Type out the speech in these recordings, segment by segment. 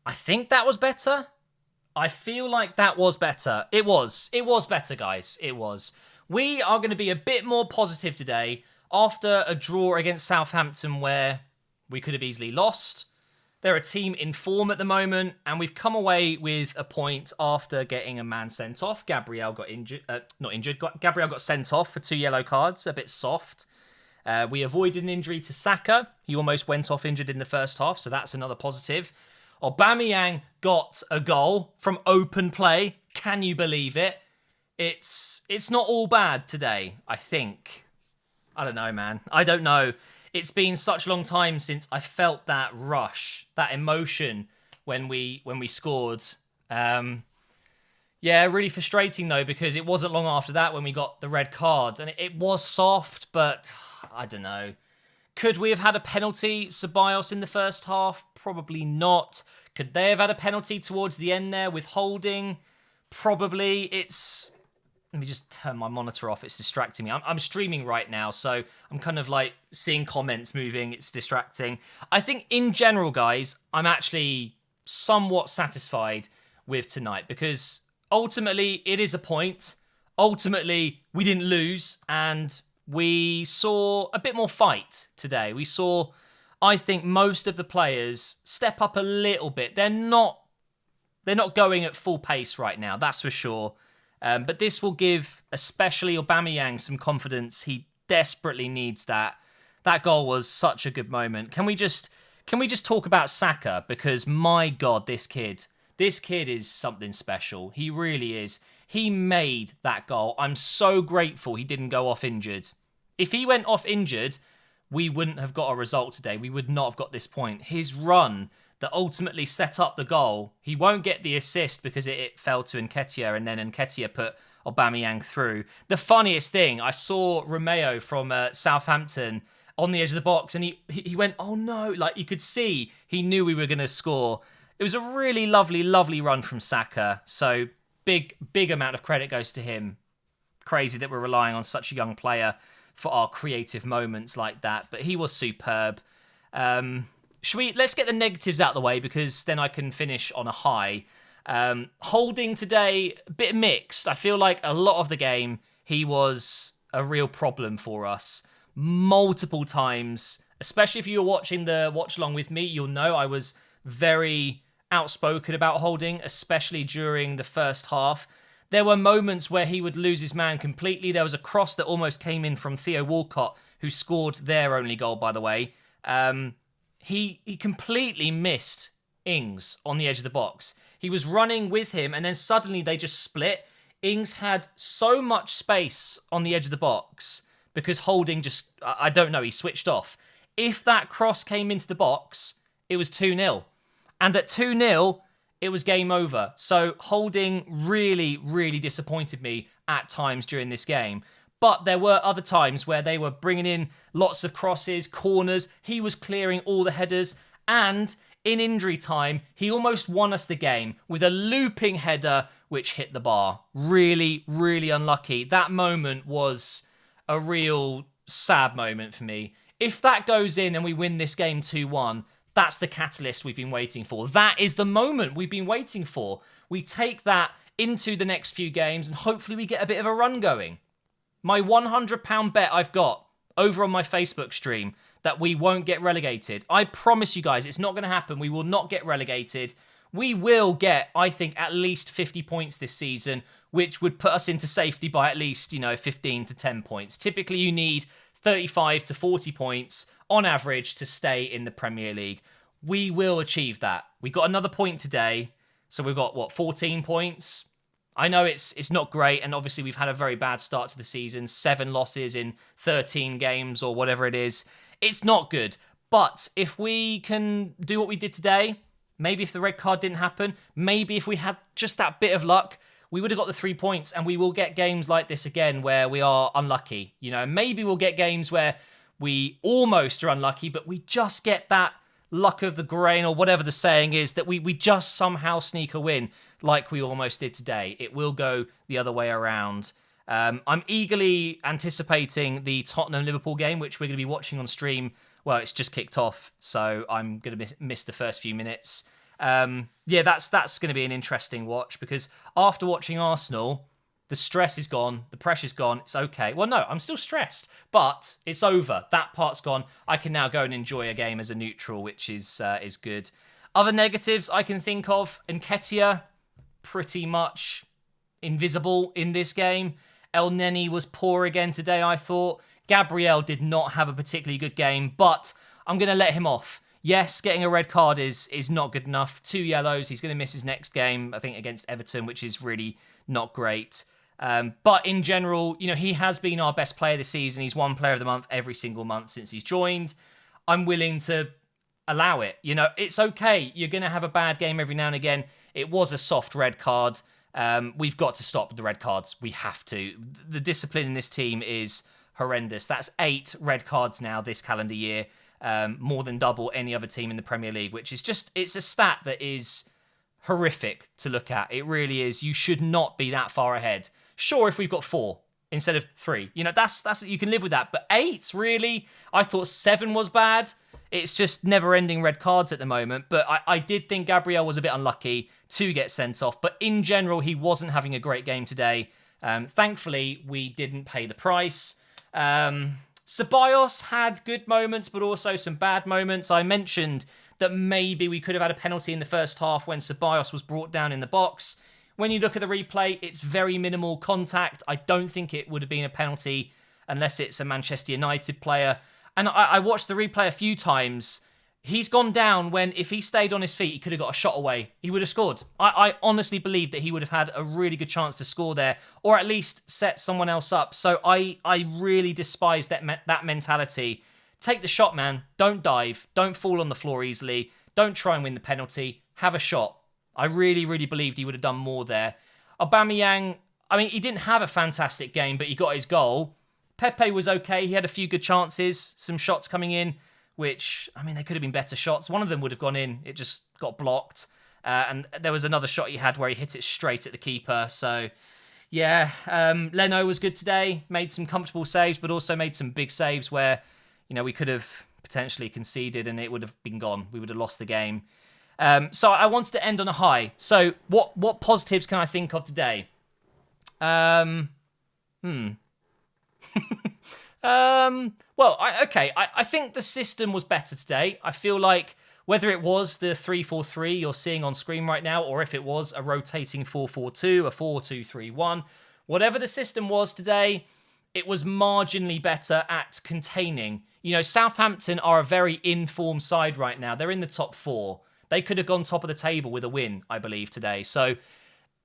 I think that was better. I feel like that was better. It was. It was better, guys. It was. We are going to be a bit more positive today after a draw against Southampton where we could have easily lost. They're a team in form at the moment, and we've come away with a point after getting a man sent off. Gabriel got injured. Not injured. Gabriel got sent off for 2 yellow cards. A bit soft. We avoided an injury to Saka. He almost went off injured in the first half, so that's another positive. Aubameyang got a goal from open play. Can you believe it? It's not all bad today, I think. I don't know, man. I don't know. It's been such a long time since I felt that rush, that emotion when we scored. Yeah, really frustrating though, because it wasn't long after that when we got the red card. And it was soft, but I don't know. Could we have had a penalty, Ceballos, in the first half? Probably not. Could they have had a penalty towards the end there with holding? Probably. Let me just turn my monitor off. It's distracting me. I'm streaming right now, so I'm kind of like seeing comments moving. It's distracting. I think in general, guys, I'm actually somewhat satisfied with tonight because ultimately it is a point. Ultimately, we didn't lose and we saw a bit more fight today. We saw, I think, most of the players step up a little bit. They're not going at full pace right now, that's for sure. But this will give, especially Aubameyang, some confidence. He desperately needs that. That goal was such a good moment. Can we just talk about Saka? Because my God, this kid is something special. He really is. He made that goal. I'm so grateful he didn't go off injured. If he went off injured, we wouldn't have got a result today. We would not have got this point. His run that ultimately set up the goal, he won't get the assist because it fell to Nketiah, and then Nketiah put Aubameyang through. The funniest thing, I saw Romeo from Southampton on the edge of the box, and he went, oh no, like you could see he knew we were going to score. It was a really lovely, lovely run from Saka, so big amount of credit goes to him. Crazy that we're relying on such a young player for our creative moments like that, but he was superb. Let's get the negatives out of the way because then I can finish on a high. Holding today, a bit mixed. I feel like a lot of the game, he was a real problem for us. Multiple times, especially if you were watching the watch along with me, you'll know I was very outspoken about Holding, especially during the first half. There were moments where he would lose his man completely. There was a cross that almost came in from Theo Walcott, who scored their only goal, by the way. He completely missed Ings on the edge of the box. He was running with him, and then suddenly they just split. Ings had so much space on the edge of the box because Holding just, I don't know, he switched off. If that cross came into the box, it was 2-0. And at 2-0, it was game over. So Holding really, really disappointed me at times during this game. But there were other times where they were bringing in lots of crosses, corners. He was clearing all the headers. And in injury time, he almost won us the game with a looping header which hit the bar. Really, really unlucky. That moment was a real sad moment for me. If that goes in and we win this game 2-1, that's the catalyst we've been waiting for. That is the moment we've been waiting for. We take that into the next few games and hopefully we get a bit of a run going. My £100 bet I've got over on my Facebook stream that we won't get relegated. I promise you guys, it's not going to happen. We will not get relegated. We will get, I think, at least 50 points this season, which would put us into safety by at least, 15 to 10 points. Typically, you need 35 to 40 points on average to stay in the Premier League. We will achieve that. We got another point today. So we've got, 14 points? I know it's not great, and obviously we've had a very bad start to the season. 7 losses in 13 games or whatever it is. It's not good. But if we can do what we did today, maybe if the red card didn't happen, maybe if we had just that bit of luck, we would have got the 3 points, and we will get games like this again where we are unlucky. Maybe we'll get games where we almost are unlucky, but we just get that luck of the grain or whatever the saying is, that we just somehow sneak a win like we almost did today. It will go the other way around. I'm eagerly anticipating the Tottenham-Liverpool game, which we're going to be watching on stream. Well, it's just kicked off, so I'm going to miss the first few minutes. Yeah, that's going to be an interesting watch, because after watching Arsenal, the stress is gone, the pressure's gone, it's okay. Well, no, I'm still stressed, but it's over. That part's gone. I can now go and enjoy a game as a neutral, which is good. Other negatives I can think of: Nketiah, pretty much invisible in this game. El Neni was poor again today, I thought. Gabriel did not have a particularly good game, but I'm going to let him off. Yes, getting a red card is not good enough. 2 yellows. He's going to miss his next game, I think, against Everton, which is really not great. But in general, he has been our best player this season. He's won Player of the Month every single month since he's joined. I'm willing to allow it. It's okay. You're going to have a bad game every now and again. It was a soft red card. We've got to stop the red cards. We have to. The discipline in this team is horrendous. That's 8 red cards now this calendar year. More than double any other team in the Premier League, which is it's a stat that is horrific to look at. It really is. You should not be that far ahead. Sure, if we've got 4 instead of 3, that's you can live with that. But 8, really? I thought 7 was bad. It's just never-ending red cards at the moment. But I did think Gabriel was a bit unlucky to get sent off. But in general, he wasn't having a great game today. Thankfully, we didn't pay the price. Ceballos had good moments, but also some bad moments. I mentioned that maybe we could have had a penalty in the first half when Ceballos was brought down in the box. When you look at the replay, it's very minimal contact. I don't think it would have been a penalty unless it's a Manchester United player. And I watched the replay a few times. He's gone down when, if he stayed on his feet, he could have got a shot away. He would have scored. I honestly believe that he would have had a really good chance to score there, or at least set someone else up. So I really despise that mentality. Take the shot, man. Don't dive. Don't fall on the floor easily. Don't try and win the penalty. Have a shot. I really, really believed he would have done more there. Aubameyang, he didn't have a fantastic game, but he got his goal. Pepe was okay. He had a few good chances, some shots coming in, which, they could have been better shots. One of them would have gone in. It just got blocked. And there was another shot he had where he hit it straight at the keeper. So, yeah, Leno was good today. Made some comfortable saves, but also made some big saves where, we could have potentially conceded and it would have been gone. We would have lost the game. So I wanted to end on a high. So what positives can I think of today? I think the system was better today. I feel like whether it was the 3-4-3 you're seeing on screen right now, or if it was a rotating 4-4-2, a 4-2-3-1, whatever the system was today, it was marginally better at containing. Southampton are a very in-form side right now. They're in the top 4. They could have gone top of the table with a win, I believe, today. So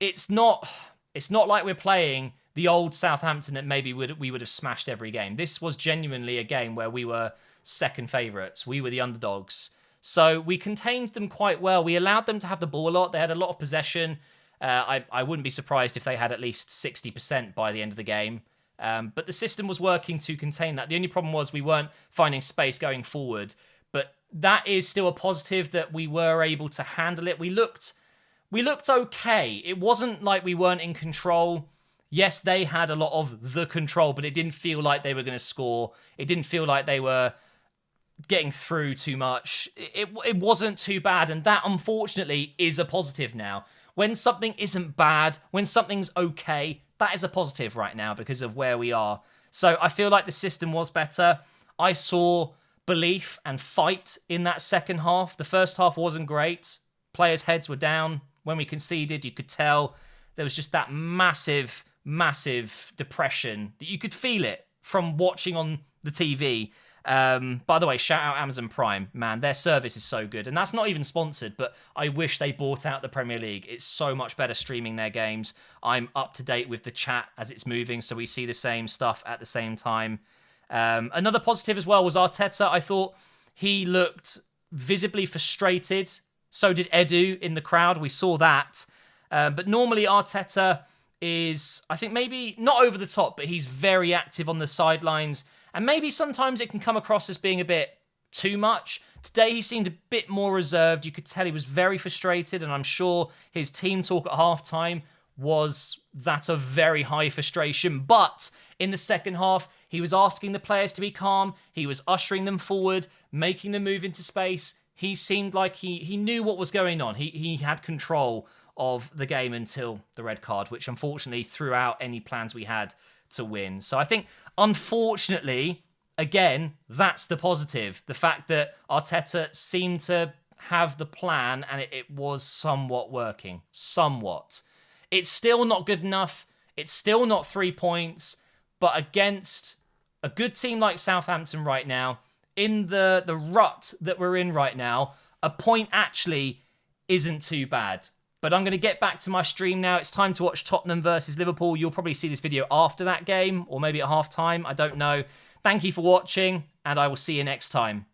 it's not like we're playing the old Southampton that maybe we would have smashed every game. This was genuinely a game where we were second favourites. We were the underdogs. So we contained them quite well. We allowed them to have the ball a lot. They had a lot of possession. I wouldn't be surprised if they had at least 60% by the end of the game. But the system was working to contain that. The only problem was we weren't finding space going forward. But that is still a positive that we were able to handle it. We looked okay. It wasn't like we weren't in control. Yes, they had a lot of the control, but it didn't feel like they were going to score. It didn't feel like they were getting through too much. It wasn't too bad, and that, unfortunately, is a positive now. When something isn't bad, when something's okay, that is a positive right now because of where we are. So I feel like the system was better. I saw belief and fight in that second half. The first half wasn't great. Players' heads were down. When we conceded, you could tell there was just that massive depression that you could feel it from watching on the TV. By the way, shout out Amazon Prime. Man, their service is so good. And that's not even sponsored, but I wish they bought out the Premier League. It's so much better streaming their games. I'm up to date with the chat as it's moving, so we see the same stuff at the same time. Another positive as well was Arteta. I thought he looked visibly frustrated. So did Edu in the crowd. We saw that. But normally Arteta is, I think, maybe not over the top, but he's very active on the sidelines. And maybe sometimes it can come across as being a bit too much. Today he seemed a bit more reserved. You could tell he was very frustrated, and I'm sure his team talk at halftime was that of very high frustration. But in the second half, he was asking the players to be calm. He was ushering them forward, making them move into space, he seemed like he knew what was going on. He had control of the game until the red card, which unfortunately threw out any plans we had to win. So I think, unfortunately, again, that's the positive. The fact that Arteta seemed to have the plan and it was somewhat working. Somewhat. It's still not good enough. It's still not 3 points. But against a good team like Southampton right now, in the rut that we're in right now, a point actually isn't too bad. But I'm going to get back to my stream now. It's time to watch Tottenham versus Liverpool. You'll probably see this video after that game, or maybe at half-time. I don't know. Thank you for watching, and I will see you next time.